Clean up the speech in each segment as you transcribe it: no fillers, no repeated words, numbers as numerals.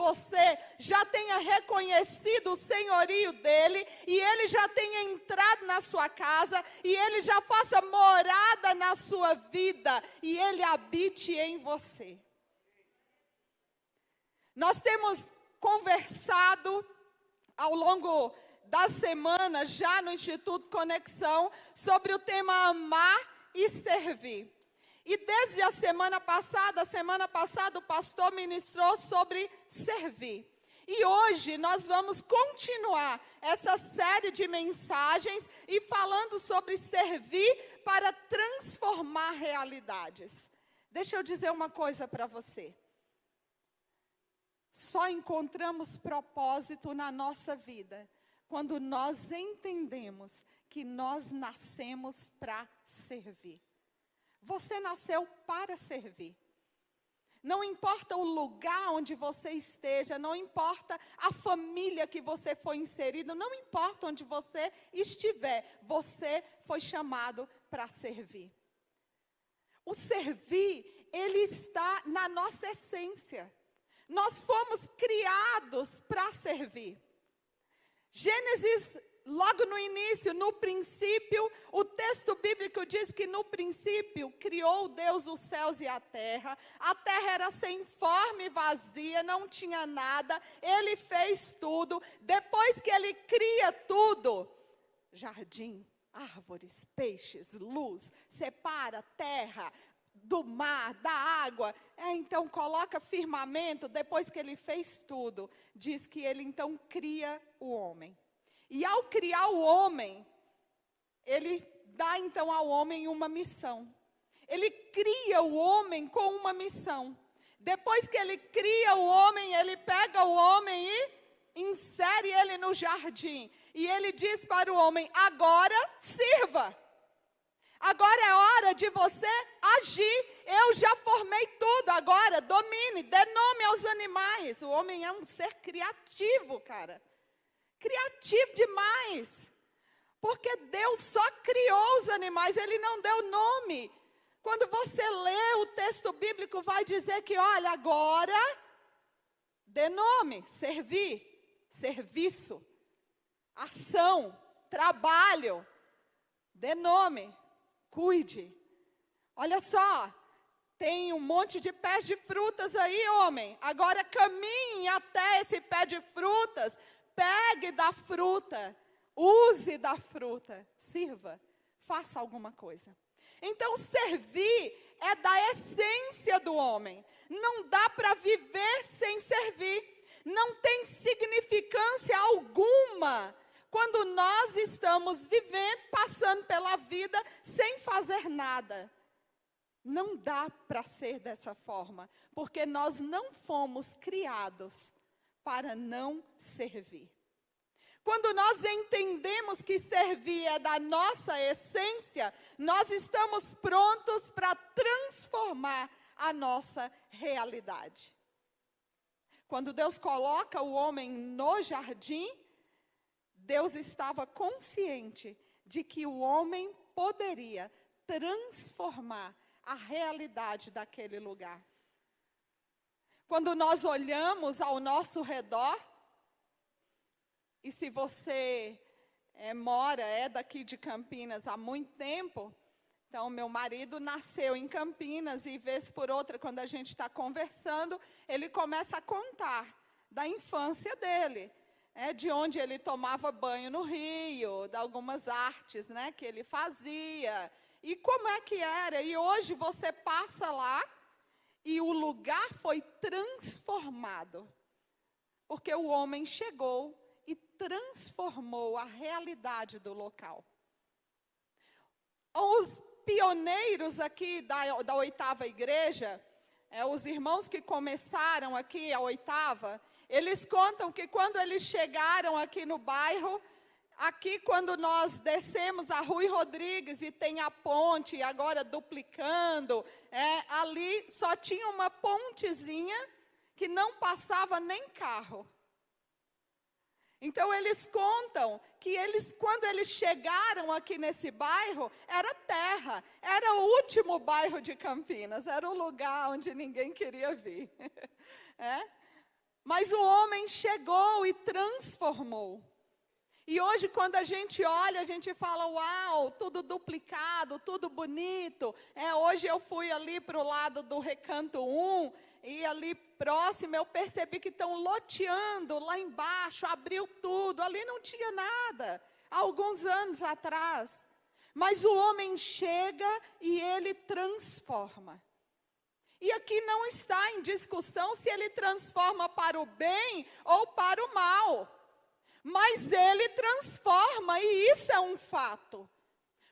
você já tenha reconhecido o senhorio dele, e ele já tenha entrado na sua casa, e ele já faça morada na sua vida, e ele habite em você. Nós temos conversado ao longo da semana, já no Instituto Conexão, sobre o tema amar e servir. E desde a semana passada o pastor ministrou sobre servir. E hoje nós vamos continuar essa série de mensagens e falando sobre servir para transformar realidades. Deixa eu dizer uma coisa para você. Só encontramos propósito na nossa vida quando nós entendemos que nós nascemos para servir. Você nasceu para servir. Não importa o lugar onde você esteja, não importa a família que você foi inserido, não importa onde você estiver, você foi chamado para servir. O servir, ele está na nossa essência. Nós fomos criados para servir. Gênesis, logo no início, no princípio, o texto bíblico diz que no princípio criou Deus os céus e a terra era sem forma e vazia, não tinha nada, ele fez tudo. Depois que ele cria tudo, jardim, árvores, peixes, luz, separa terra do mar, da água, então coloca firmamento. Depois que ele fez tudo, diz que ele então cria o homem. E ao criar o homem, ele dá então ao homem uma missão. Ele cria o homem com uma missão. Depois que ele cria o homem, ele pega o homem e insere ele no jardim. E ele diz para o homem: agora sirva. Agora é hora de você agir. Eu já formei tudo, agora domine, dê nome aos animais. O homem é um ser criativo, cara. Criativo demais. Porque Deus só criou os animais, ele não deu nome. Quando você lê o texto bíblico, vai dizer que, olha, agora dê nome, servir, serviço, ação, trabalho, dê nome. Cuide. Olha só, tem um monte de pés de frutas aí, homem. Agora caminhe até esse pé de frutas. Pegue da fruta. Use da fruta. Sirva. Faça alguma coisa. Então, servir é da essência do homem. Não dá para viver sem servir. Não tem significância alguma quando nós estamos vivendo, passando pela vida, sem fazer nada. Não dá para ser dessa forma, porque nós não fomos criados para não servir. Quando nós entendemos que servir é da nossa essência, nós estamos prontos para transformar a nossa realidade. Quando Deus coloca o homem no jardim, Deus estava consciente de que o homem poderia transformar a realidade daquele lugar. Quando nós olhamos ao nosso redor, e se você é daqui de Campinas há muito tempo, então meu marido nasceu em Campinas e vez por outra, quando a gente está conversando, ele começa a contar da infância dele. De onde ele tomava banho no rio, de algumas artes, que ele fazia, e como é que era. E hoje você passa lá e o lugar foi transformado, porque o homem chegou e transformou a realidade do local. Os pioneiros aqui da 8ª igreja, os irmãos que começaram aqui a 8ª, eles contam que quando eles chegaram aqui no bairro, aqui quando nós descemos a Rui Rodrigues e tem a ponte, agora duplicando, ali só tinha uma pontezinha que não passava nem carro. Então eles contam que quando eles chegaram aqui nesse bairro, era terra, era o último bairro de Campinas, era um lugar onde ninguém queria vir. Mas o homem chegou e transformou. E hoje, quando a gente olha, a gente fala, uau, tudo duplicado, tudo bonito. Hoje eu fui ali para o lado do Recanto 1, e ali próximo eu percebi que estão loteando lá embaixo, abriu tudo, ali não tinha nada, há alguns anos atrás. Mas o homem chega e ele transforma. E aqui não está em discussão se ele transforma para o bem ou para o mal. Mas ele transforma, e isso é um fato.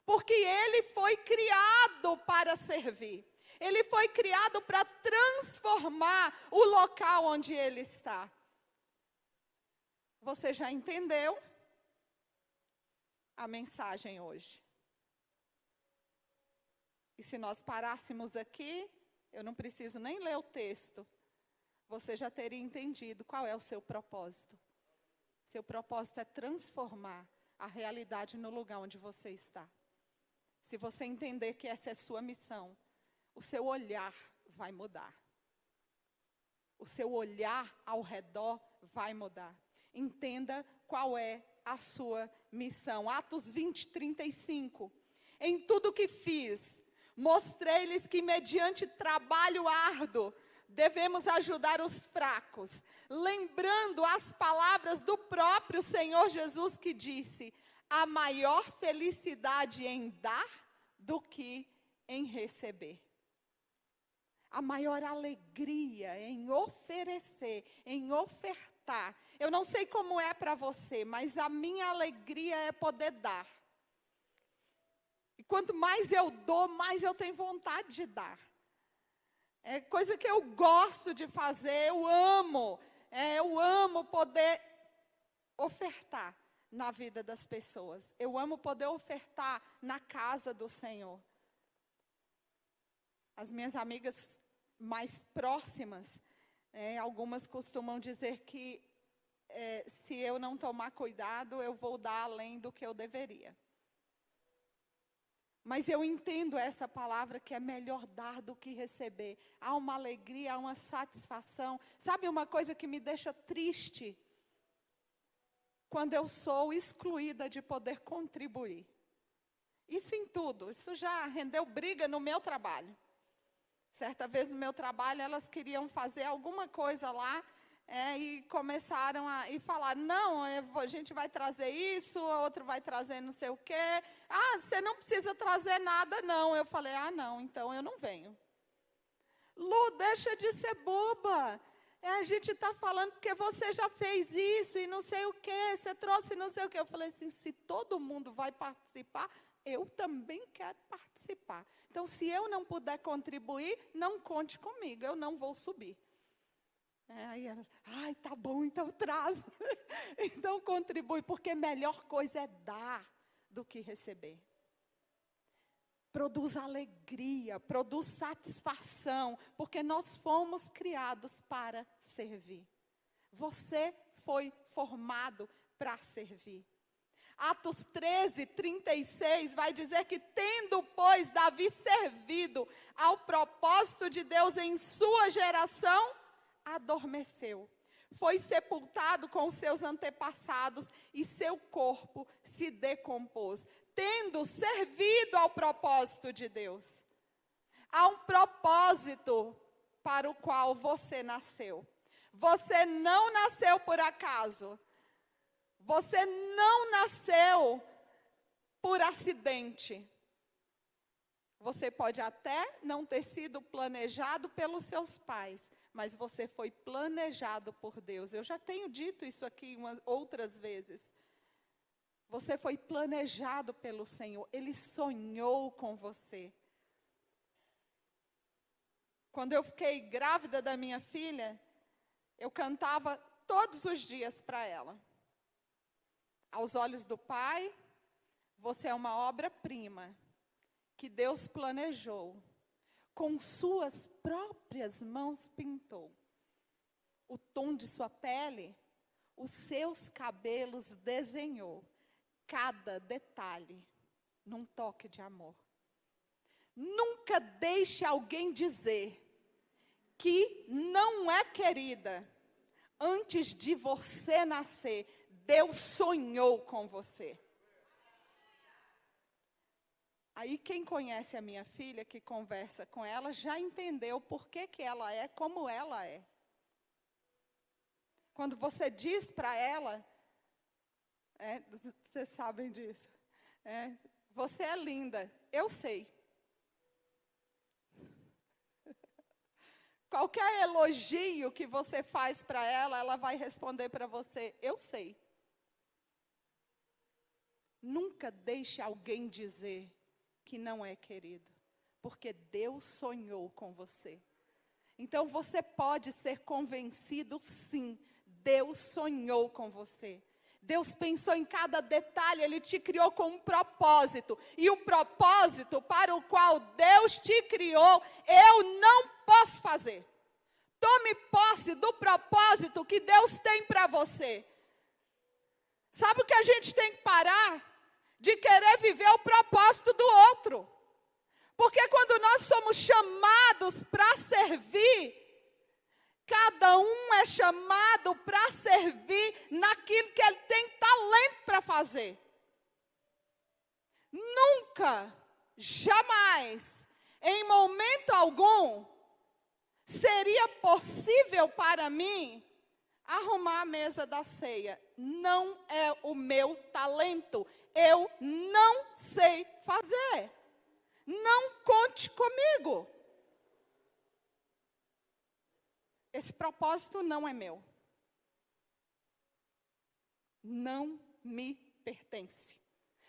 Porque ele foi criado para servir. Ele foi criado para transformar o local onde ele está. Você já entendeu a mensagem hoje? E se nós parássemos aqui, eu não preciso nem ler o texto. Você já teria entendido qual é o seu propósito. Seu propósito é transformar a realidade no lugar onde você está. Se você entender que essa é sua missão, o seu olhar vai mudar. O seu olhar ao redor vai mudar. Entenda qual é a sua missão. Atos 20, 35. Em tudo que fiz, mostrei-lhes que mediante trabalho árduo, devemos ajudar os fracos, lembrando as palavras do próprio Senhor Jesus que disse, há maior felicidade em dar do que em receber. A maior alegria em oferecer, em ofertar. Eu não sei como é para você, mas a minha alegria é poder dar. E quanto mais eu dou, mais eu tenho vontade de dar. É coisa que eu gosto de fazer, eu amo poder ofertar na vida das pessoas. Eu amo poder ofertar na casa do Senhor. As minhas amigas mais próximas, algumas costumam dizer que se eu não tomar cuidado, eu vou dar além do que eu deveria. Mas eu entendo essa palavra que é melhor dar do que receber. Há uma alegria, há uma satisfação. Sabe uma coisa que me deixa triste? Quando eu sou excluída de poder contribuir. Isso em tudo. Isso já rendeu briga no meu trabalho. Certa vez no meu trabalho, elas queriam fazer alguma coisa lá. E começaram a falar, não, a gente vai trazer isso, o outro vai trazer não sei o quê. Você não precisa trazer nada, não. Eu falei, não, então eu não venho. Lu, deixa de ser boba. A gente está falando porque você já fez isso e não sei o quê, você trouxe não sei o quê. Eu falei assim, se todo mundo vai participar, eu também quero participar. Então, se eu não puder contribuir, não conte comigo, eu não vou subir. Aí elas, tá bom, então traz. Então contribui, porque a melhor coisa é dar do que receber. Produz alegria, produz satisfação, porque nós fomos criados para servir. Você foi formado para servir. Atos 13, 36 vai dizer que tendo, pois, Davi servido ao propósito de Deus em sua geração, adormeceu, foi sepultado com seus antepassados e seu corpo se decompôs, tendo servido ao propósito de Deus. Há um propósito para o qual você nasceu. Você não nasceu por acaso. Você não nasceu por acidente. Você pode até não ter sido planejado pelos seus pais, mas você foi planejado por Deus. Eu já tenho dito isso aqui outras vezes. Você foi planejado pelo Senhor. Ele sonhou com você. Quando eu fiquei grávida da minha filha, eu cantava todos os dias para ela. Aos olhos do Pai, você é uma obra-prima que Deus planejou. Com suas próprias mãos pintou. O tom de sua pele, os seus cabelos desenhou. Cada detalhe num toque de amor. Nunca deixe alguém dizer que não é querida Antes de você nascer, Deus sonhou com você. Aí quem conhece a minha filha, que conversa com ela, já entendeu por que ela é como ela é. Quando você diz para ela, vocês sabem disso, você é linda, eu sei. Qualquer elogio que você faz para ela, ela vai responder para você, eu sei. Nunca deixe alguém dizer que não é querido, porque Deus sonhou com você. Então você pode ser convencido, sim, Deus sonhou com você. Deus pensou em cada detalhe, Ele te criou com um propósito. E o propósito para o qual Deus te criou, eu não posso fazer. Tome posse do propósito que Deus tem para você. Sabe o que a gente tem que parar? De querer viver o propósito do outro. Porque quando nós somos chamados para servir, cada um é chamado para servir naquilo que ele tem talento para fazer. Nunca, jamais, em momento algum, seria possível para mim arrumar a mesa da ceia. Não é o meu talento. Eu não sei fazer. Não conte comigo. Esse propósito não é meu. Não me pertence.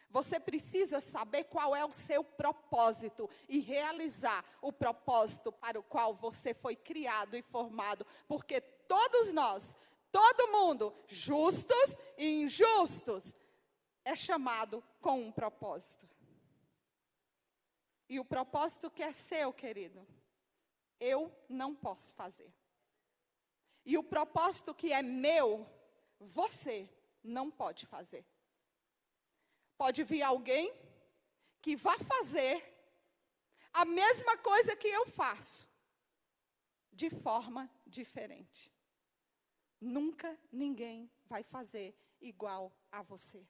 Você precisa saber qual é o seu propósito e realizar o propósito para o qual você foi criado e formado. Porque todos nós, todo mundo, justos e injustos, é chamado com um propósito. E o propósito que é seu, querido, eu não posso fazer. E o propósito que é meu, você não pode fazer. Pode vir alguém que vá fazer a mesma coisa que eu faço, de forma diferente. Nunca ninguém vai fazer igual a você.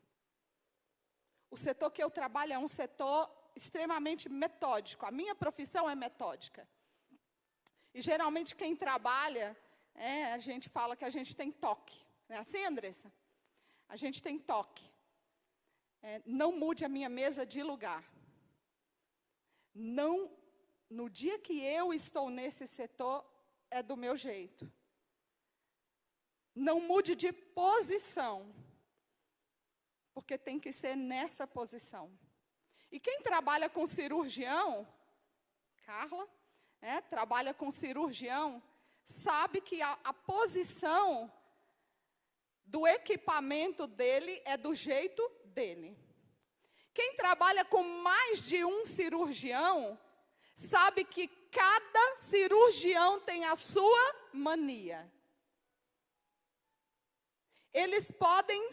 O setor que eu trabalho é um setor extremamente metódico. A minha profissão é metódica. E geralmente quem trabalha, a gente fala que a gente tem toque. Não é assim, Andressa? A gente tem toque. Não mude a minha mesa de lugar. Não, no dia que eu estou nesse setor, é do meu jeito. Não mude de posição, porque tem que ser nessa posição. E quem trabalha com cirurgião, Carla, trabalha com cirurgião, sabe que a posição do equipamento dele é do jeito dele. Quem trabalha com mais de um cirurgião, sabe que cada cirurgião tem a sua mania. Eles podem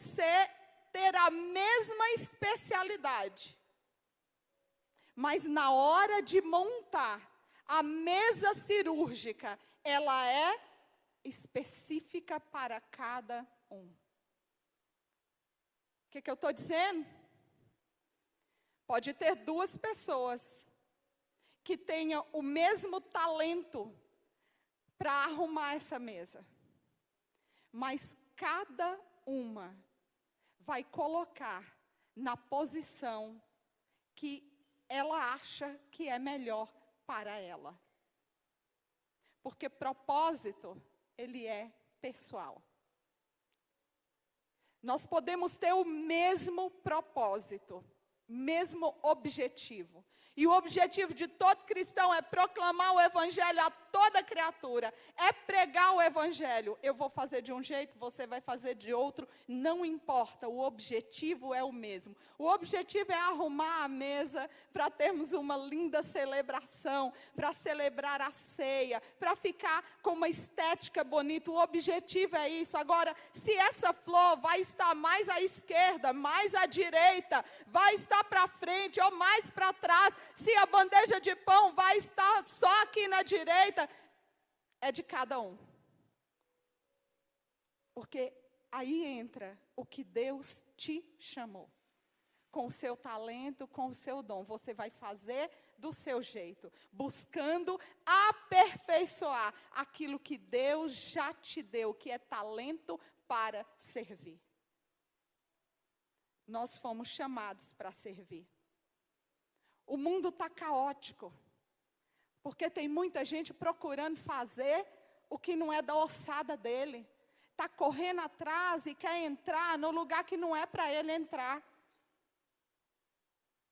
ter a mesma especialidade, mas na hora de montar a mesa cirúrgica, ela é específica para cada um. O que eu estou dizendo? Pode ter duas pessoas que tenham o mesmo talento para arrumar essa mesa, mas cada uma vai colocar na posição que ela acha que é melhor para ela. Porque propósito, ele é pessoal. Nós podemos ter o mesmo propósito, mesmo objetivo. E o objetivo de todo cristão é proclamar o evangelho a toda criatura. É pregar o evangelho. Eu vou fazer de um jeito, você vai fazer de outro. Não importa, o objetivo é o mesmo. O objetivo é arrumar a mesa para termos uma linda celebração, para celebrar a ceia, para ficar com uma estética bonita. O objetivo é isso. Agora, se essa flor vai estar mais à esquerda, mais à direita, vai estar para frente ou mais para trás, se a bandeja de pão vai estar só aqui na direita, é de cada um. Porque aí entra o que Deus te chamou. Com o seu talento, com o seu dom. Você vai fazer do seu jeito. Buscando aperfeiçoar aquilo que Deus já te deu, que é talento para servir. Nós fomos chamados para servir. O mundo está caótico. Porque tem muita gente procurando fazer o que não é da ossada dele. Está correndo atrás e quer entrar no lugar que não é para ele entrar.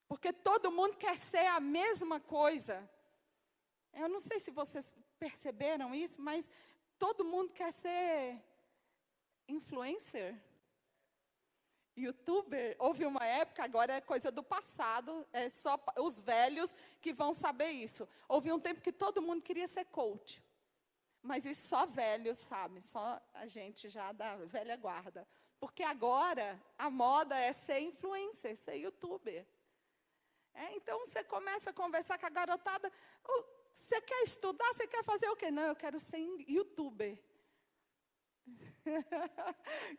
Porque todo mundo quer ser a mesma coisa. Eu não sei se vocês perceberam isso, mas todo mundo quer ser influencer, youtuber. Houve uma época, agora é coisa do passado, é só os velhos que vão saber isso. Houve um tempo que todo mundo queria ser coach. Mas isso só velhos sabem, só a gente já da velha guarda. Porque agora a moda é ser influencer, ser youtuber. Então você começa a conversar com a garotada. Você quer estudar? Você quer fazer o quê? Não, eu quero ser youtuber.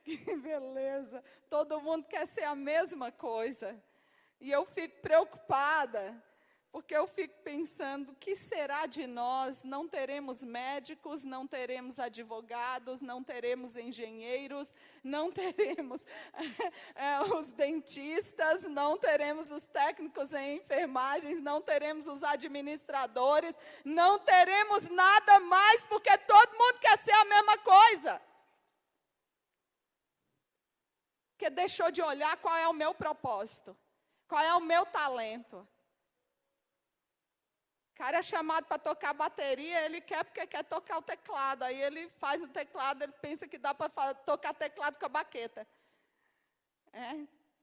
Que beleza. Todo mundo quer ser a mesma coisa. E eu fico preocupada. Porque eu fico pensando, o que será de nós? Não teremos médicos, não teremos advogados, não teremos engenheiros, não teremos os dentistas, não teremos os técnicos em enfermagens, não teremos os administradores, não teremos nada mais, porque todo mundo quer ser a mesma coisa. Porque deixou de olhar qual é o meu propósito, qual é o meu talento. O cara é chamado para tocar bateria, ele quer porque quer tocar o teclado. Aí ele faz o teclado, ele pensa que dá para tocar teclado com a baqueta.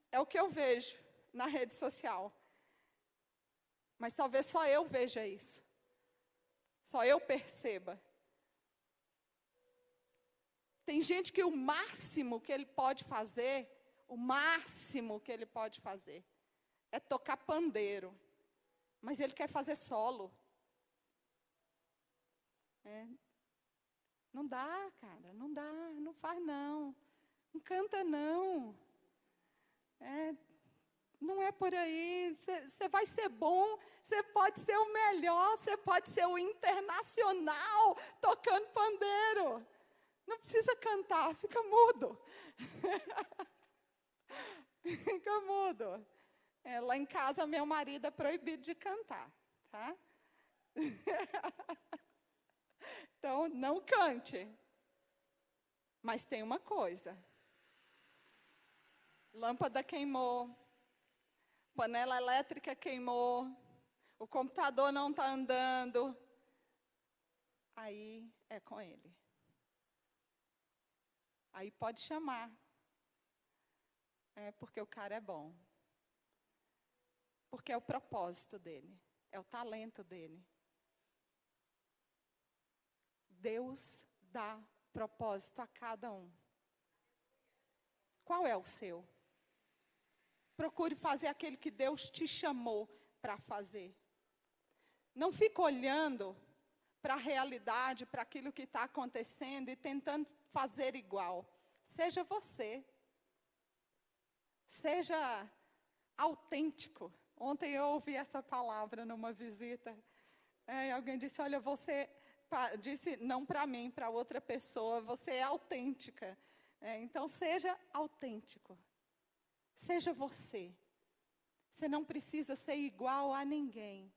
É o que eu vejo na rede social. Mas talvez só eu veja isso. Só eu perceba. Tem gente que o máximo que ele pode fazer, é tocar pandeiro. Mas ele quer fazer solo. Não dá, cara, não dá, não faz não. Não canta não. Não é por aí. Você vai ser bom, você pode ser o melhor, você pode ser o internacional tocando pandeiro. Não precisa cantar, fica mudo. Fica mudo. Lá em casa, meu marido é proibido de cantar, tá? Então, não cante. Mas tem uma coisa. Lâmpada queimou, panela elétrica queimou, o computador não está andando. Aí é com ele. Aí pode chamar. Porque o cara é bom. Porque é o propósito dele, é o talento dele. Deus dá propósito a cada um. Qual é o seu? Procure fazer aquele que Deus te chamou para fazer. Não fique olhando para a realidade, para aquilo que está acontecendo e tentando fazer igual. Seja você. Seja autêntico. Ontem eu ouvi essa palavra numa visita. Alguém disse, olha, você... Disse não para mim, para outra pessoa. Você é autêntica. Então, seja autêntico. Seja você. Você não precisa ser igual a ninguém.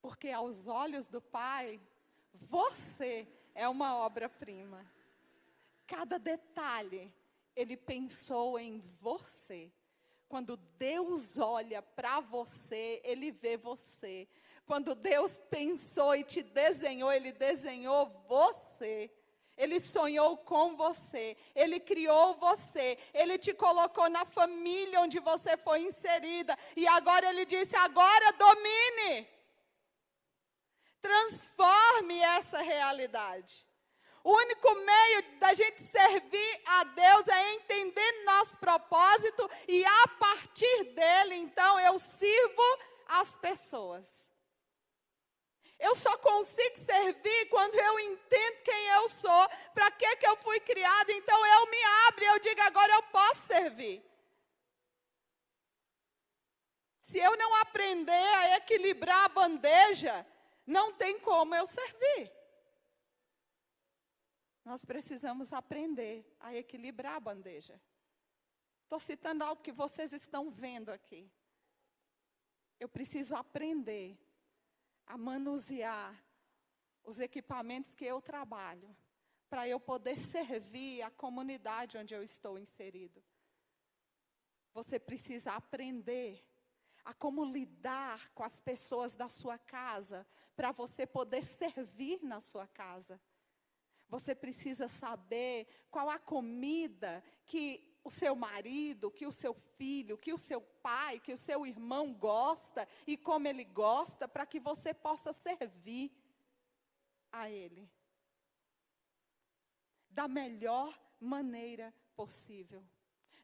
Porque aos olhos do Pai, você é uma obra-prima. Cada detalhe, Ele pensou em você. Quando Deus olha para você, Ele vê você. Quando Deus pensou e te desenhou, Ele desenhou você. Ele sonhou com você. Ele criou você. Ele te colocou na família onde você foi inserida. E agora Ele disse, agora domine. Transforme essa realidade. O único meio da gente servir a Deus é entender nosso propósito e a partir dele, então, eu sirvo as pessoas. Eu só consigo servir quando eu entendo quem eu sou, para que eu fui criado. Então eu me abro e eu digo, agora eu posso servir. Se eu não aprender a equilibrar a bandeja, não tem como eu servir. Nós precisamos aprender a equilibrar a bandeja. Estou citando algo que vocês estão vendo aqui. Eu preciso aprender a manusear os equipamentos que eu trabalho, para eu poder servir a comunidade onde eu estou inserido. Você precisa aprender a como lidar com as pessoas da sua casa, para você poder servir na sua casa. Você precisa saber qual a comida que o seu marido, que o seu filho, que o seu pai, que o seu irmão gosta e como ele gosta, para que você possa servir a ele da melhor maneira possível.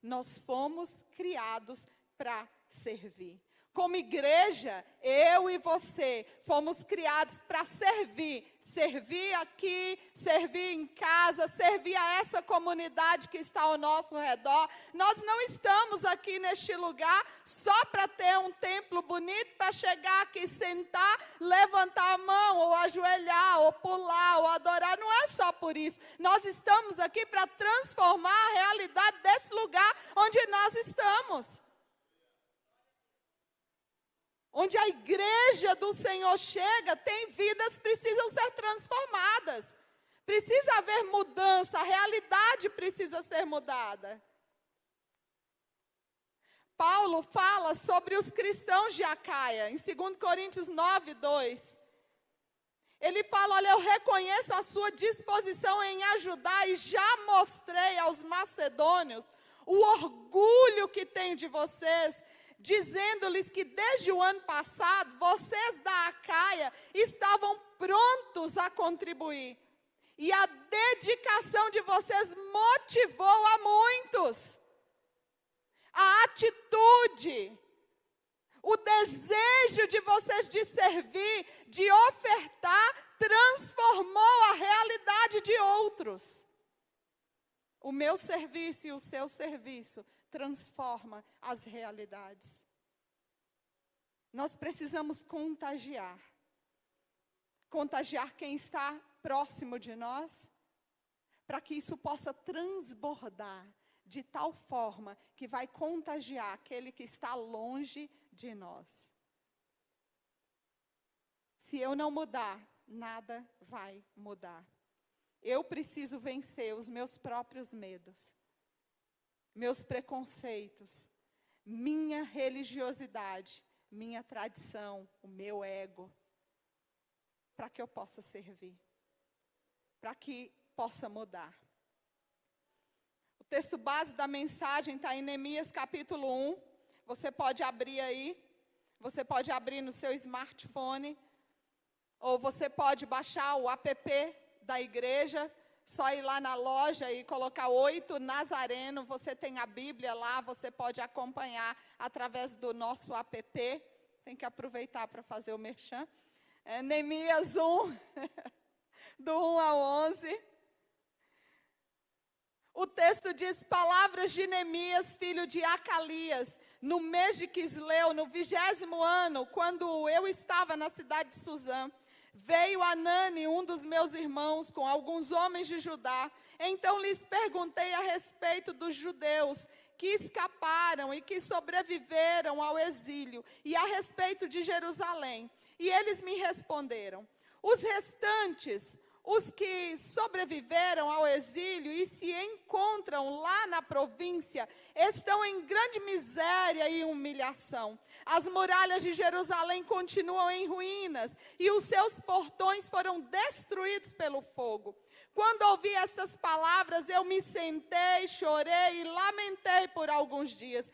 Nós fomos criados para servir. Como igreja, eu e você fomos criados para servir. Servir aqui, servir em casa, servir a essa comunidade que está ao nosso redor. Nós não estamos aqui neste lugar só para ter um templo bonito, para chegar aqui, sentar, levantar a mão, ou ajoelhar, ou pular, ou adorar. Não é só por isso. Nós estamos aqui para transformar a realidade desse lugar onde nós estamos. Onde a igreja do Senhor chega, tem vidas que precisam ser transformadas. Precisa haver mudança, a realidade precisa ser mudada. Paulo fala sobre os cristãos de Acaia, em 2 Coríntios 9, 2. Ele fala, olha, eu reconheço a sua disposição em ajudar e já mostrei aos macedônios o orgulho que tenho de vocês, dizendo-lhes que desde o ano passado, vocês da Acaia estavam prontos a contribuir. E a dedicação de vocês motivou a muitos. A atitude, o desejo de vocês de servir, de ofertar, transformou a realidade de outros. O meu serviço e o seu serviço transforma as realidades. Nós precisamos contagiar. Contagiar quem está próximo de nós, para que isso possa transbordar de tal forma que vai contagiar aquele que está longe de nós. Se eu não mudar, nada vai mudar. Eu preciso vencer os meus próprios medos, meus preconceitos, minha religiosidade, minha tradição, o meu ego, para que eu possa servir, para que possa mudar. O texto base da mensagem está em Neemias capítulo 1, você pode abrir aí, você pode abrir no seu smartphone, ou você pode baixar o app da igreja, só ir lá na loja e colocar 8 Nazareno, você tem a Bíblia lá, você pode acompanhar através do nosso app. Tem que aproveitar para fazer o merchan. Neemias 1, do 1 ao 11. O texto diz, palavras de Neemias, filho de Acalias, no mês de Quisleu, no 20º ano, quando eu estava na cidade de Suzã. Veio Anani, um dos meus irmãos, com alguns homens de Judá. Então lhes perguntei a respeito dos judeus que escaparam e que sobreviveram ao exílio, e a respeito de Jerusalém. E eles me responderam, os restantes, os que sobreviveram ao exílio e se encontram lá na província, estão em grande miséria e humilhação. As muralhas de Jerusalém continuam em ruínas e os seus portões foram destruídos pelo fogo. Quando ouvi essas palavras, eu me sentei, chorei e lamentei por alguns dias.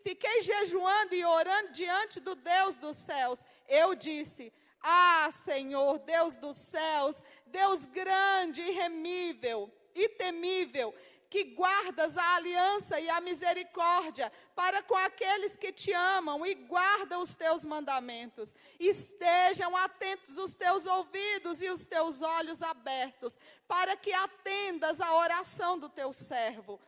Fiquei jejuando e orando diante do Deus dos céus. Eu disse, ah, Senhor, Deus dos céus, Deus grande e remível e temível, que guardas a aliança e a misericórdia para com aqueles que te amam e guardam os teus mandamentos. Estejam atentos os teus ouvidos e os teus olhos abertos, para que atendas à oração do teu servo.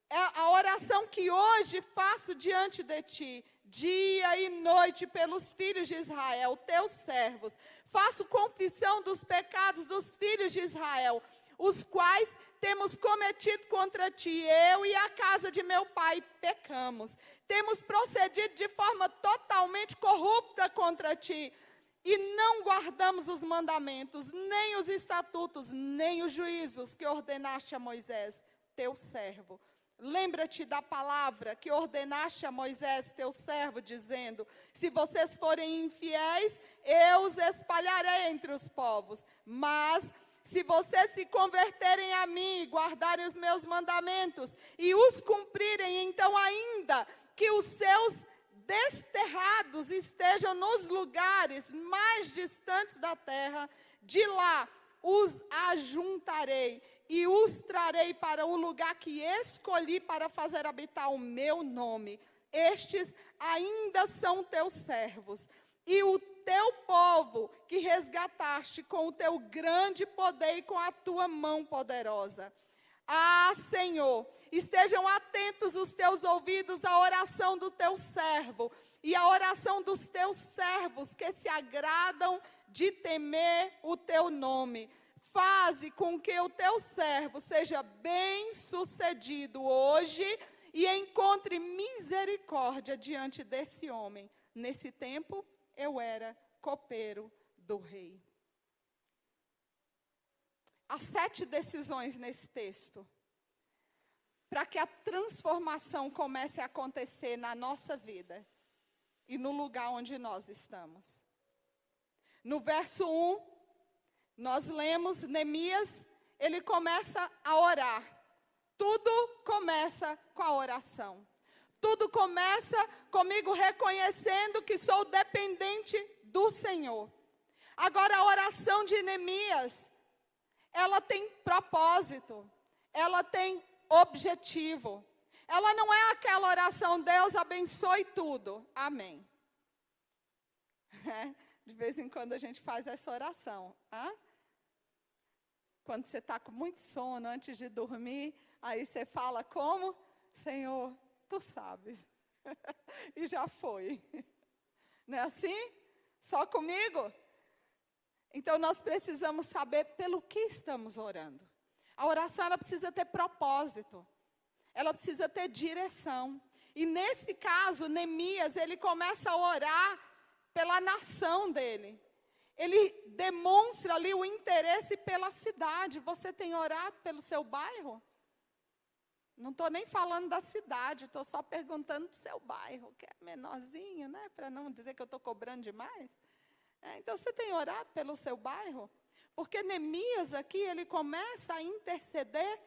É a oração que hoje faço diante de ti, dia e noite pelos filhos de Israel, teus servos. Faço confissão dos pecados dos filhos de Israel, os quais temos cometido contra ti. Eu e a casa de meu pai pecamos. Temos procedido de forma totalmente corrupta contra ti. E não guardamos os mandamentos, nem os estatutos, nem os juízos que ordenaste a Moisés, teu servo. Lembra-te da palavra que ordenaste a Moisés, teu servo, dizendo: se vocês forem infiéis, eu os espalharei entre os povos. Mas se vocês se converterem a mim e guardarem os meus mandamentos e os cumprirem, então ainda que os seus desterrados estejam nos lugares mais distantes da terra, de lá os ajuntarei e os trarei para o lugar que escolhi para fazer habitar o meu nome. Estes ainda são teus servos, e o teu povo que resgataste com o teu grande poder e com a tua mão poderosa. Ah, Senhor, estejam atentos os teus ouvidos à oração do teu servo e à oração dos teus servos que se agradam de temer o teu nome. Faze com que o teu servo seja bem-sucedido hoje e encontre misericórdia diante desse homem. Nesse tempo, eu era copeiro do rei. Há 7 decisões nesse texto, para que a transformação comece a acontecer na nossa vida e no lugar onde nós estamos. No verso 1, nós lemos Neemias, ele começa a orar. Tudo começa com a oração. Tudo começa comigo reconhecendo que sou dependente do Senhor. Agora, a oração de Neemias, ela tem propósito, ela tem objetivo. Ela não é aquela oração, Deus abençoe tudo, amém. De vez em quando a gente faz essa oração. Quando você está com muito sono, antes de dormir, aí você fala como? Senhor, tu sabes. E já foi. Não é assim? Só comigo? Então nós precisamos saber pelo que estamos orando. A oração, ela precisa ter propósito. Ela precisa ter direção. E nesse caso, Neemias, ele começa a orar pela nação dele. Ele demonstra ali o interesse pela cidade. Você tem orado pelo seu bairro? Não estou nem falando da cidade, estou só perguntando do seu bairro, que é menorzinho, né? Para não dizer que eu estou cobrando demais. Então, você tem orado pelo seu bairro? Porque Neemias aqui, ele começa a interceder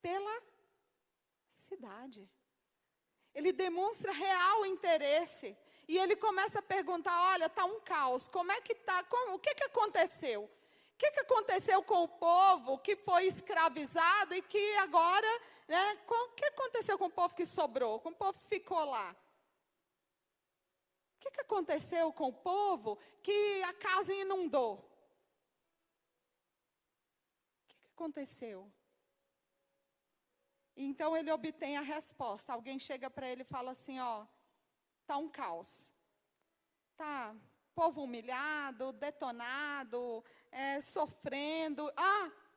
pela cidade. Ele demonstra real interesse. E ele começa a perguntar, olha, está um caos, como é que está? O que aconteceu? O que aconteceu com o povo que foi escravizado e que agora, né? O que aconteceu com o povo que sobrou, com o povo que ficou lá? O que aconteceu com o povo que a casa inundou? O que aconteceu? Então ele obtém a resposta. Alguém chega para ele e fala assim, ó, está um caos. Está povo humilhado, detonado, sofrendo.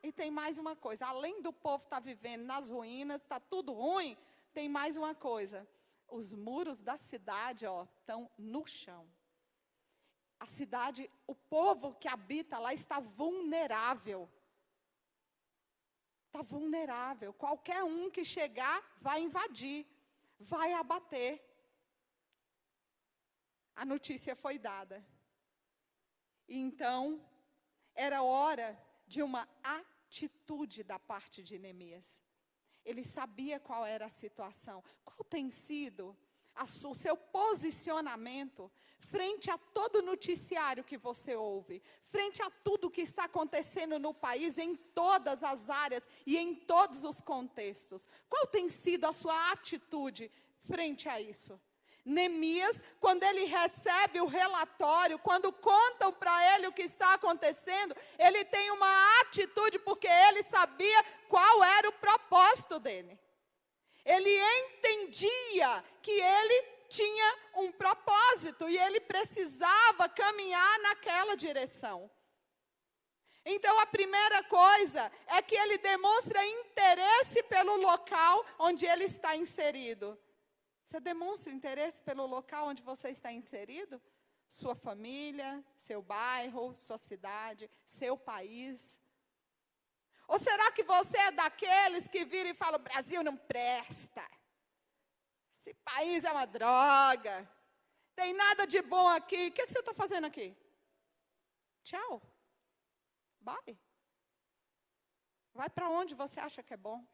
E tem mais uma coisa. Além do povo estar vivendo nas ruínas, está tudo ruim, tem mais uma coisa. Os muros da cidade, ó, estão no chão. A cidade, o povo que habita lá está vulnerável. Está vulnerável. Qualquer um que chegar vai invadir, vai abater. A notícia foi dada. E então, era hora de uma atitude da parte de Neemias. Ele sabia qual era a situação. Qual tem sido o seu posicionamento frente a todo noticiário que você ouve, frente a tudo que está acontecendo no país, em todas as áreas e em todos os contextos. Qual tem sido a sua atitude frente a isso? Neemias, quando ele recebe o relatório, quando contam para ele o que está acontecendo, ele tem uma atitude porque ele sabia qual era o propósito dele. Ele entendia que ele tinha um propósito e ele precisava caminhar naquela direção. Então, a primeira coisa é que ele demonstra interesse pelo local onde ele está inserido. Você demonstra interesse pelo local onde você está inserido? Sua família, seu bairro, sua cidade, seu país. Ou será que você é daqueles que viram e falam, o Brasil não presta? Esse país é uma droga. Tem nada de bom aqui. O que você está fazendo aqui? Tchau. Vai. Vai para onde você acha que é bom.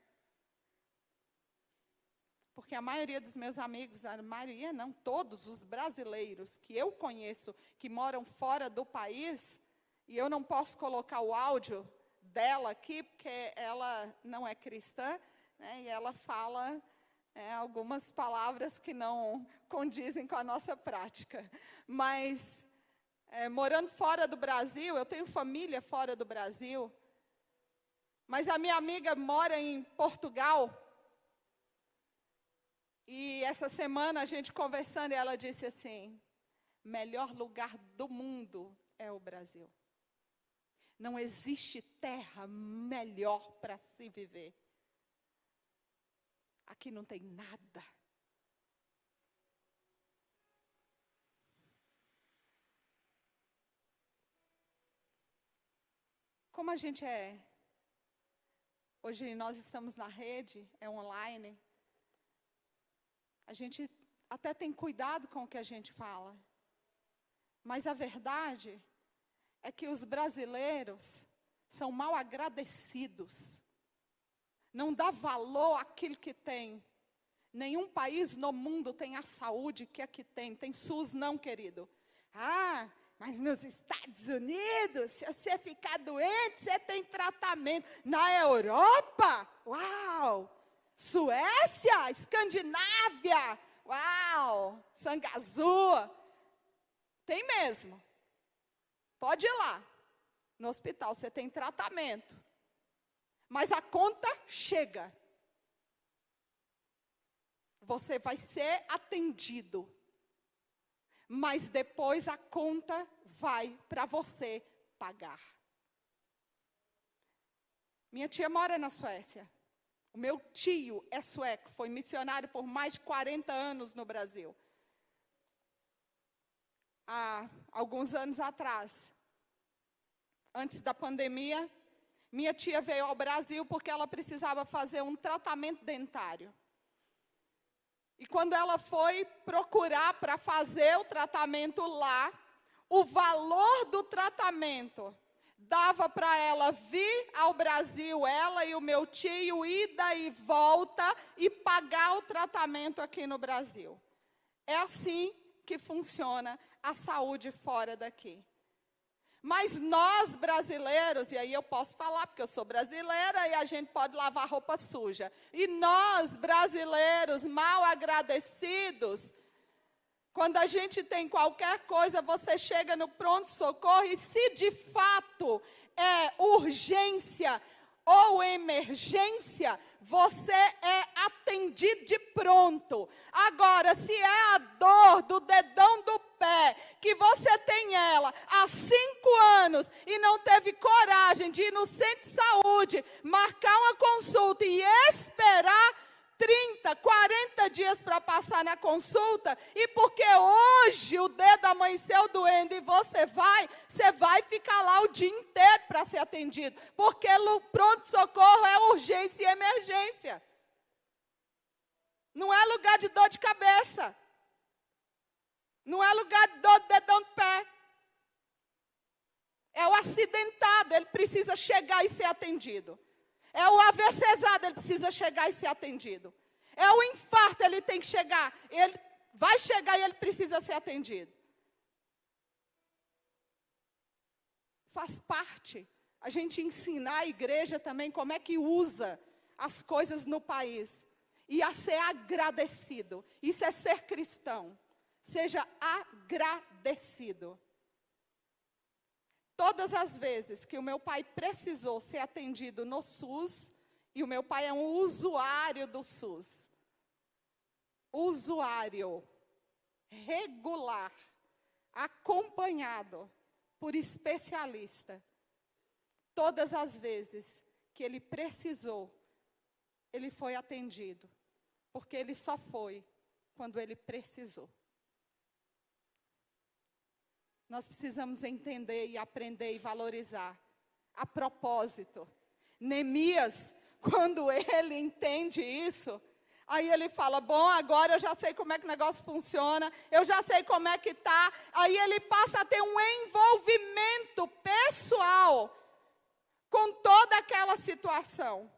Porque a maioria dos meus amigos, a maioria não, todos os brasileiros que eu conheço, que moram fora do país, e eu não posso colocar o áudio dela aqui, porque ela não é cristã, né, e ela fala algumas palavras que não condizem com a nossa prática. Mas, morando fora do Brasil, eu tenho família fora do Brasil, mas a minha amiga mora em Portugal. E essa semana a gente conversando, e ela disse assim, melhor lugar do mundo é o Brasil. Não existe terra melhor para se viver. Aqui não tem nada. Como a gente hoje nós estamos na rede, online. A gente até tem cuidado com o que a gente fala. Mas a verdade é que os brasileiros são mal agradecidos. Não dá valor àquilo que tem. Nenhum país no mundo tem a saúde que aqui tem. Tem SUS não, querido. Ah, mas nos Estados Unidos, se você ficar doente, você tem tratamento. Na Europa, uau! Suécia, Escandinávia, uau, sangue azul. Tem mesmo. Pode ir lá. No hospital você tem tratamento. Mas a conta chega. Você vai ser atendido. Mas depois a conta vai para você pagar. Minha tia mora na Suécia. O meu tio é sueco, foi missionário por mais de 40 anos no Brasil. Há alguns anos atrás, antes da pandemia, minha tia veio ao Brasil porque ela precisava fazer um tratamento dentário. E quando ela foi procurar para fazer o tratamento lá, o valor do tratamento dava para ela vir ao Brasil, ela e o meu tio, ida e volta, e pagar o tratamento aqui no Brasil. É assim que funciona a saúde fora daqui. Mas nós brasileiros, e aí eu posso falar porque eu sou brasileira e a gente pode lavar roupa suja. E nós brasileiros mal agradecidos, quando a gente tem qualquer coisa, você chega no pronto-socorro e se de fato é urgência ou emergência, você é atendido de pronto. Agora, se é a dor do dedão do pé, que você tem ela há 5 anos e não teve coragem de ir no centro de saúde, marcar uma consulta e esperar 30, 40 dias para passar na consulta, e porque hoje o dedo amanheceu doendo e você vai ficar lá o dia inteiro para ser atendido, porque o pronto-socorro é urgência e emergência. Não é lugar de dor de cabeça. Não é lugar de dor do dedão do pé. É o acidentado, ele precisa chegar e ser atendido. É o AVCzado, ele precisa chegar e ser atendido. É o infarto, ele tem que chegar. vai chegar e ele precisa ser atendido. Faz parte a gente ensinar a igreja também como é que usa as coisas no país. E a ser agradecido. Isso é ser cristão. Seja agradecido. Todas as vezes que o meu pai precisou ser atendido no SUS, e o meu pai é um usuário do SUS. Usuário. Regular. Acompanhado por especialista. Todas as vezes que ele precisou, ele foi atendido. Porque ele só foi quando ele precisou. Nós precisamos entender e aprender e valorizar. A propósito, Neemias, quando ele entende isso, aí ele fala, bom, agora eu já sei como é que o negócio funciona, eu já sei como é que está. Aí ele passa a ter um envolvimento pessoal com toda aquela situação.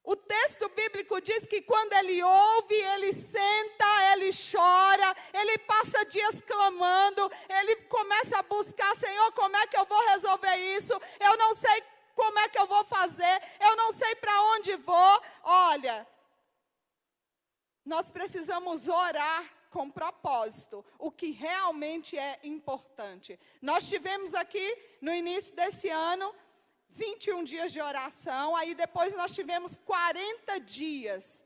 O texto bíblico diz que quando ele ouve, ele senta, ele chora, ele passa dias clamando, ele começa a buscar, Senhor, como é que eu vou resolver isso? Eu não sei como é que eu vou fazer, eu não sei para onde vou. Olha, nós precisamos orar com propósito, o que realmente é importante. Nós tivemos aqui, no início desse ano, 21 dias de oração, aí depois nós tivemos 40 dias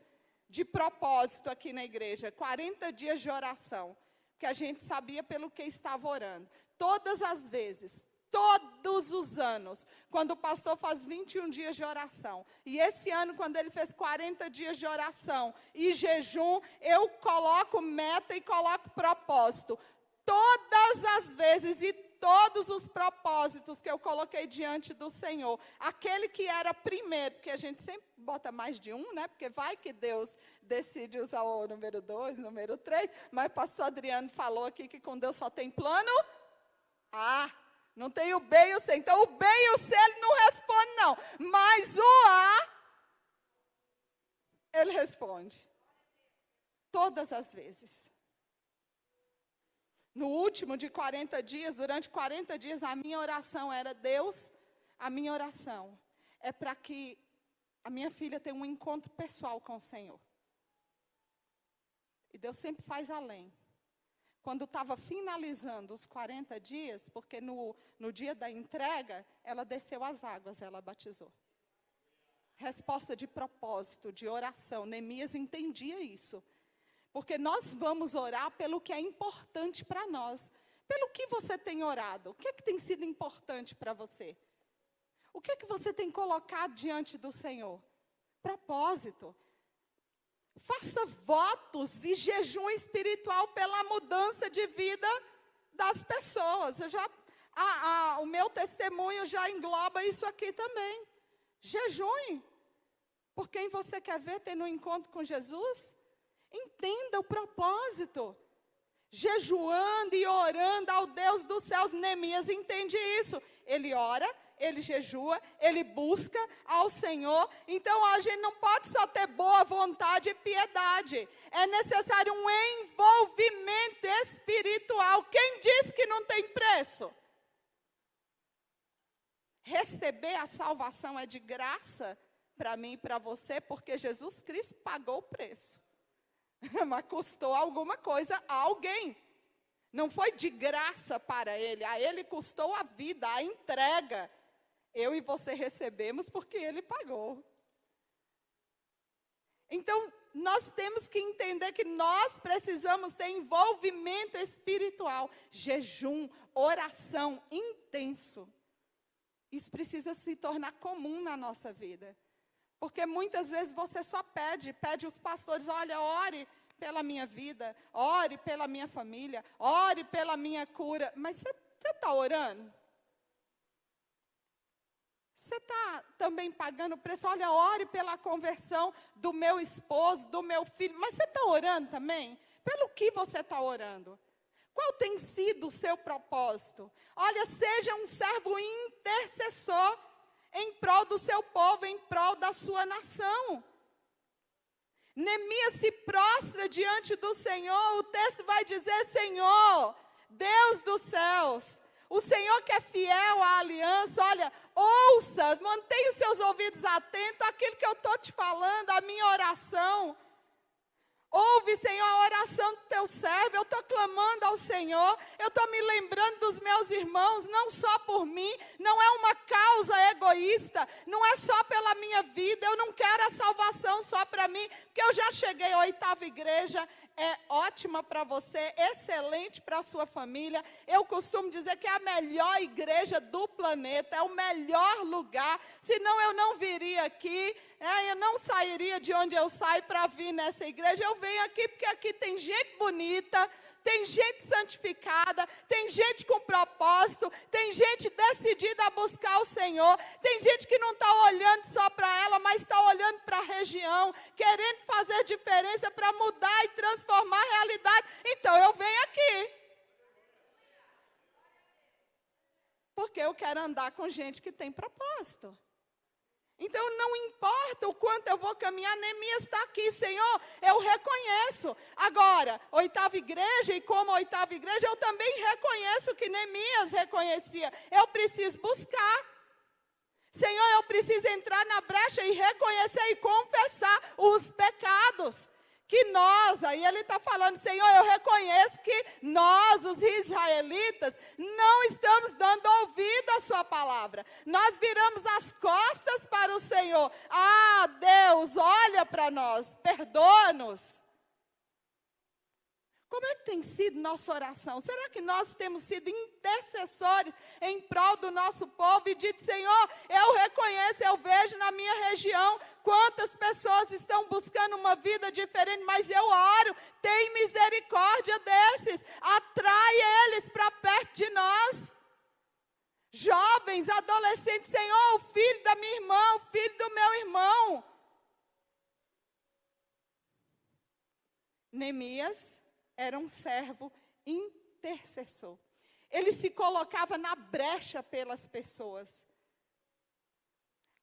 de propósito aqui na igreja, 40 dias de oração, que a gente sabia pelo que estava orando. Todas as vezes, todos os anos, quando o pastor faz 21 dias de oração, e esse ano quando ele fez 40 dias de oração e jejum, eu coloco meta e coloco propósito. Todas as vezes e todos os propósitos que eu coloquei diante do Senhor, aquele que era primeiro, porque a gente sempre bota mais de um, né? Porque vai que Deus decide usar o número 2, número 3, mas o pastor Adriano falou aqui que com Deus só tem plano A, não tem o B e o C. Então o B e o C ele não responde não, mas o A, ele responde. Todas as vezes. No último de 40 dias, durante 40 dias, a minha oração era, Deus, a minha oração é para que a minha filha tenha um encontro pessoal com o Senhor. E Deus sempre faz além. Quando estava finalizando os 40 dias, porque no dia da entrega, ela desceu as águas, ela batizou. Resposta de propósito, de oração. Neemias entendia isso. Porque nós vamos orar pelo que é importante para nós. Pelo que você tem orado? O que é que tem sido importante para você? O que é que você tem colocado diante do Senhor? Propósito. Faça votos e jejum espiritual pela mudança de vida das pessoas. O meu testemunho já engloba isso aqui também. Jejum. Por quem você quer ver tendo um encontro com Jesus? Entenda o propósito. Jejuando e orando ao Deus dos céus. Neemias entende isso. Ele ora, ele jejua, ele busca ao Senhor. Então a gente não pode só ter boa vontade e piedade. É necessário um envolvimento espiritual. Quem diz que não tem preço? Receber a salvação é de graça para mim e para você, porque Jesus Cristo pagou o preço. Mas custou alguma coisa a alguém. Não foi de graça para ele. A ele custou a vida, a entrega. Eu e você recebemos porque ele pagou. Então, nós temos que entender que nós precisamos ter envolvimento espiritual. Jejum, oração intenso. Isso precisa se tornar comum na nossa vida. Porque muitas vezes você só pede os pastores, olha, ore pela minha vida, ore pela minha família, ore pela minha cura. Mas você está orando? Você está também pagando o preço? Olha, ore pela conversão do meu esposo, do meu filho. Mas você está orando também? Pelo que você está orando? Qual tem sido o seu propósito? Olha, seja um servo intercessor em prol do seu povo, em prol da sua nação. Neemias se prostra diante do Senhor. O texto vai dizer: Senhor, Deus dos céus, o Senhor que é fiel à aliança, olha, ouça, mantenha os seus ouvidos atentos àquilo que eu estou te falando, à minha oração. Ouve, Senhor, a oração do teu servo. Eu estou clamando ao Senhor. Eu estou me lembrando dos meus irmãos, não só por mim. Não é uma causa egoísta. Não é só pela minha vida. Eu não quero a salvação só para mim. Porque eu já cheguei à 8ª igreja. É ótima para você, excelente para a sua família. Eu costumo dizer que é a melhor igreja do planeta, é o melhor lugar. Senão eu não viria aqui, eu não sairia de onde eu saio para vir nessa igreja. Eu venho aqui porque aqui tem gente bonita, tem gente santificada, tem gente com propósito, tem gente decidida a buscar o Senhor, tem gente que não está olhando só para ela, mas está olhando para a região, querendo fazer diferença para mudar e transformar a realidade. Então eu venho aqui, porque eu quero andar com gente que tem propósito. Então, não importa o quanto eu vou caminhar, Neemias está aqui, Senhor, eu reconheço. Agora, 8ª igreja, e como 8ª igreja, eu também reconheço que Neemias reconhecia. Eu preciso buscar. Senhor, eu preciso entrar na brecha e reconhecer e confessar os pecados. Que nós, aí ele está falando, Senhor, eu reconheço que nós, os israelitas, não estamos dando ouvido à sua palavra. Nós viramos as costas para o Senhor. Ah, Deus, olha para nós, perdoa-nos. Como é que tem sido nossa oração? Será que nós temos sido intercessores em prol do nosso povo e dito, Senhor, eu reconheço, eu vejo na minha região quantas pessoas estão buscando uma vida diferente, mas eu oro, tem misericórdia desses, atrai eles para perto de nós. Jovens, adolescentes, Senhor, o filho da minha irmã, o filho do meu irmão. Neemias era um servo intercessor. Ele se colocava na brecha pelas pessoas.